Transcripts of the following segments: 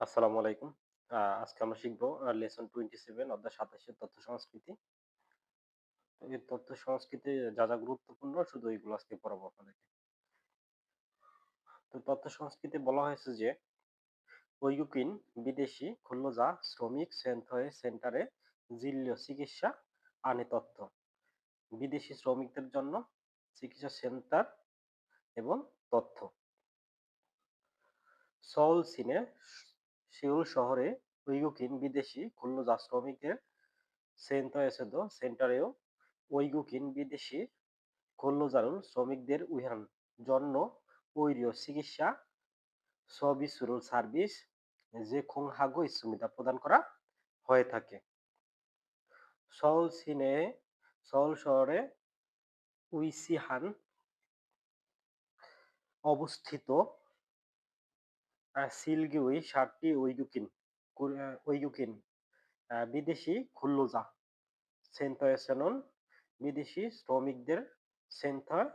আসসালামু আলাইকুম। আজকে আমরা শিখব লেসন 27 অধ্যায় 27 এর তথ্য সংস্কৃতি। তো এই তথ্য সংস্কৃতি যা গুরুত্বপূর্ণ শুধু এগুলো আজকে পড়াবো আপনাদেরকে। তো তথ্য সংস্কৃতি বলা হয়েছে যে ঐগুকিন বিদেশি খুলনজা শ্রমিক সেন্থয়ে সেন্টারে জিল্য চিকিৎসা আনে তথ্য। বিদেশি শ্রমিকদের জন্য চিকিৎসা সেন্টার এবং তথ্য। সউল চীনে সিউল শহরে ঐগুকিন বিদেশি খুলনজা শ্রমিকের সেন্থয়েসেদো সেন্টারেও ঐগুকিন বিদেশি কর্মচারী শ্রমিকদের উইহান জন্য ওইরিও চিকিৎসা সবিসুরুল সার্ভিস যে খোংহাগো সুবিধা প্রদান করা হয়ে থাকে। সউল চীনে সউল শহরে উইসিহান অবস্থিত সিলগিউই 7টি ঐগুকিন বিদেশি খুল্লুজা সেন্থয়েসেনন বিদেশি শ্রমিকদের সেন্থয়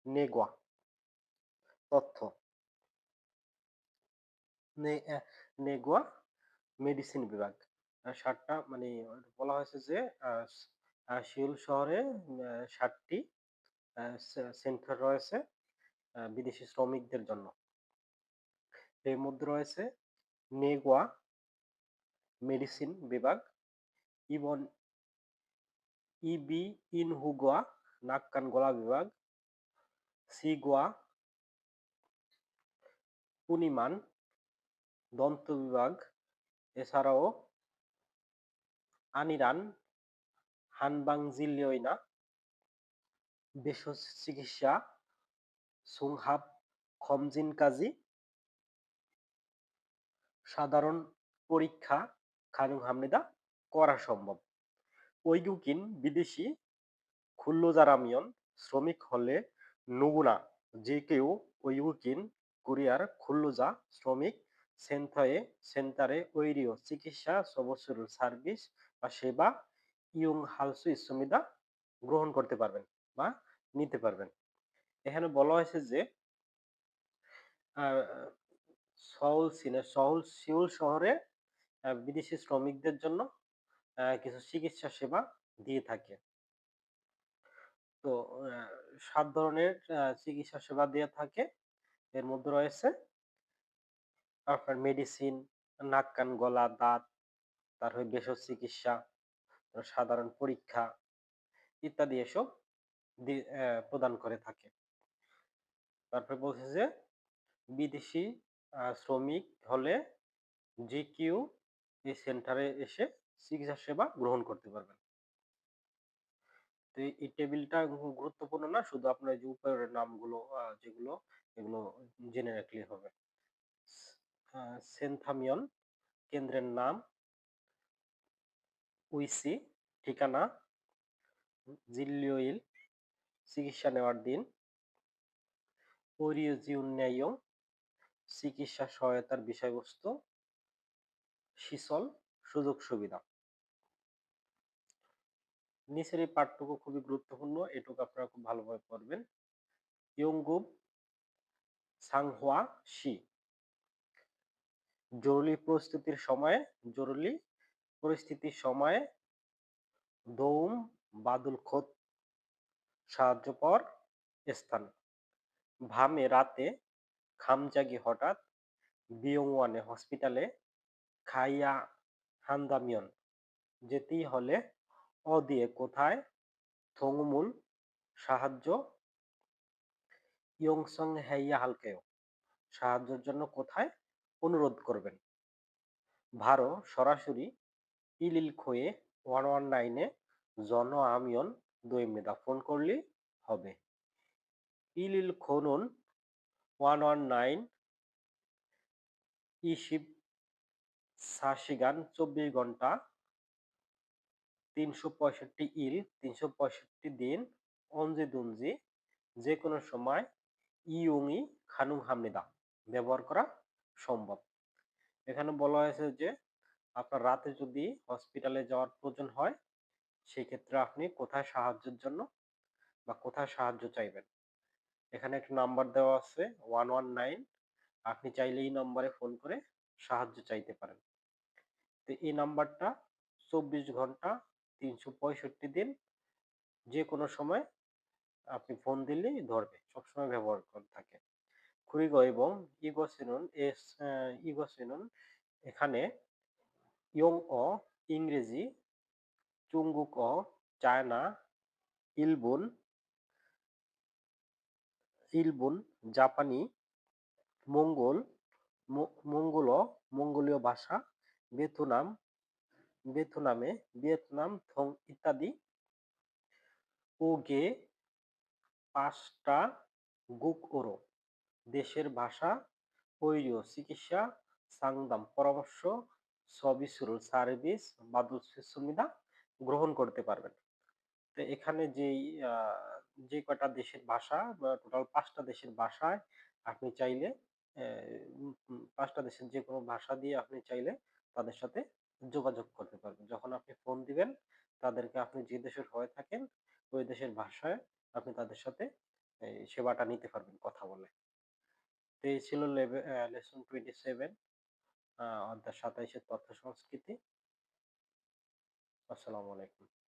নেগোয়া তথ্য নেগোয়া মেডিসিন বিভাগ 7টা মানে বলা হয়েছে যে সিউল শহরে 7টি সেন্টার রয়েছে বিদেশি শ্রমিকদের জন্য। এর মধ্যে রয়েছে নেগোয়া মেডিসিন বিভাগ, ইবন ইবি ইনহুগোয়া নাক কান গলা বিভাগ, সিগোয়া পুনিমান দন্ত বিভাগ, এছাড়াও আনিরান হানবাংজিলিয়না ভেষজ চিকিৎসা সুংহাব খমজিনকাজি সাধারণ পরীক্ষা খানুং হামনিদা করা সম্ভব। ঐগুকিন বিদেশি খুল্লজারামিয়ন শ্রমিক হলে নুগুনা যে কেউ ঐগুকিন কোরিয়ার খুল্লুজা শ্রমিক সেন্থয়ে সেন্টারে ঐরিও চিকিৎসা সবসুর সার্ভিস বা সেবা ইয়ং হালসু ইসুমিদা গ্রহণ করতে পারবেন বা নিতে পারবেন। এখানে বলা হয়েছে যে সিউল শহরে বিদেশি শ্রমিকদের জন্য কিছু চিকিৎসা সেবা দিয়ে থাকে। তো 7 ধরনের চিকিৎসা সেবা দিয়ে থাকে। এর মধ্যে রয়েছে আপনার মেডিসিন, নাক কান গলা দাঁত, তারপরে ভেষজ চিকিৎসা, সাধারণ পরীক্ষা ইত্যাদি এসব প্রদান করে থাকে। তারপরে বলছে যে বিদেশি শ্রমিক হলে যে কেউ এই সেন্টারে এসে চিকিৎসা সেবা গ্রহণ করতে পারবেন। তো এই টেবিলটা গুরুত্বপূর্ণ না, শুধু আপনার যে উপরের নামগুলো যেগুলো এগুলো জেনে রাখলেই হবে। সেন্থামিয়ন কেন্দ্রের নাম, উইসি ঠিকানা, জিল্লিওইল চিকিৎসা নেওয়ার দিন, ওরিওজিউন্যায়ং চিকিৎসা সহায়তার বিষয়বস্তু, সিসল সুযোগ সুবিধা। নিচের এই পাঠটুকু খুবই গুরুত্বপূর্ণ, এটুকু আপনারা খুব ভালোভাবে পড়বেন। ইয়ংগুব সাংহোয়া শি জরুরি পরিস্থিতির সময়ে দৌম বাদুল খোদ সাহায্য পাওয়ার স্থান। ভামে রাতে খামজাগি হঠাৎ বিয়ংওয়ানে হসপিটালে খাইয়া হান্দামিয়ন যেতেই হলে দিয়ে কোথায় থংমুল সাহায্য ইয়ংসং হেইয়া হালকেও সাহায্যের জন্য কোথায় অনুরোধ করবেন। ভারো সরাসরি ইলিল খোয়ে 119-এ জন আমিয়ন দৈমেদা ফোন করলেই হবে। ইলিল খোনুন 119 ইশিব সাশিগান 24 ঘন্টা 365 দিন অঞ্জি দুনজি যে কোনো সময় ইয়ংই খানুং হামনিদা ব্যবহার করা সম্ভব। এখানে বলা হয়েছে যে আপনার রাতে যদি হসপিটালে যাওয়ার প্রয়োজন হয় সেক্ষেত্রে আপনি কোথায় সাহায্যের জন্য বা কোথায় সাহায্য চাইবেন। এখানে একটা নাম্বার দেওয়া আছে 119। আপনি চাইলে এই নম্বরে ফোন করে সাহায্য চাইতে পারেন। তো এই নাম্বারটা ২৪ ঘন্টা ৩৬৫ দিন যেকোনো সময় আপনি ফোন দিলেই ধরবে। সবসময় ব্যবহার করে থাকে। কুরিগো এবং ইগোসিনন এখানে ইয়ং অ ইংরেজি, চুংগুক অ চায়না, ইলবুন ইলবুন জাপানি, মঙ্গোল মঙ্গোল মঙ্গোলীয় ভাষা, ভিয়েতনাম ভিয়েতনাম থং ইত্যাদি। ওগে ৫ টা গুকওরো দেশের ভাষা, ওইরিও চিকিৎসা, সাংদাম পরামর্শ, সবিসুরু সার্ভিস, মাদুসুমিদা গ্রহণ করতে পারবেন। তো এখানে আ যে কয়টা দেশের ভাষা বা টোটাল ৫ টা দেশের ভাষায় আপনি চাইলে অ্যা ৫ টা দেশের যেকোনো ভাষা দিয়ে আপনি চাইলে তাদের সাথে যোগাযোগ করতে পারবেন। যখন আপনি ফোন দিবেন তাদেরকে আপনি যে দেশের হয়ে থাকেন ওই দেশের ভাষায় আপনি তাদের সাথে এই সেবাটা নিতে পারবেন কথা বলে। তো এই ছিল লেসন 27 অধ্যায় ২৭ এর তথ্য সংস্কৃতি। আসসালামু আলাইকুম।